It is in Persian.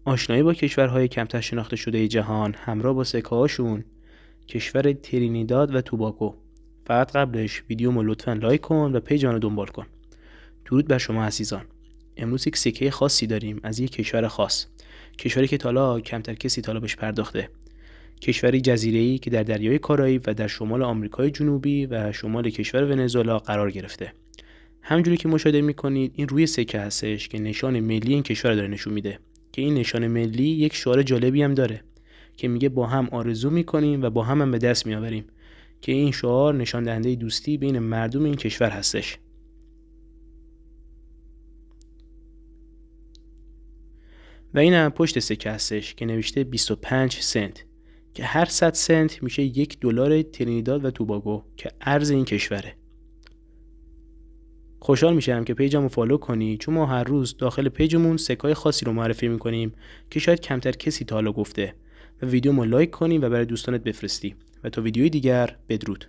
آشنایی با کشورهای کمتر شناخته شده جهان همراه با سکه‌هاشون. کشور ترینیداد و توباگو. فقط قبلش ویدیومو لطفاً لایک کن و پیجمو دنبال کن. درود بر شما عزیزان. امروز یک سکه خاصی داریم از یک کشور خاص، کشوری که تالا کمتر کسی تالا بهش پرداخته. کشوری جزیره‌ای که در دریای کارائیب و در شمال آمریکای جنوبی و شمال کشور ونزوئلا قرار گرفته. همونجوری که مشاهده می‌کنید این روی سکه هستش که نشان ملی این کشور داره نشون میده، که این نشان ملی یک شعار جالبی هم داره که میگه با هم آرزو می‌کنیم و با هم به دست می‌آوریم، که این شعار نشان دهنده دوستی بین مردم این کشور هستش. و این هم پشت سکه هستش که نوشته 25 سنت، که هر 100 سنت میشه $1 ترینیداد و توباگو که ارز این کشوره. خوشحال میشم که پیجمو فالو کنی، چون ما هر روز داخل پیجمون سکای خاصی رو معرفی میکنیم که شاید کمتر کسی تا حالا گفته، و ویدیومو لایک کنی و برای دوستانت بفرستی. و تا ویدیوی دیگر بدرود.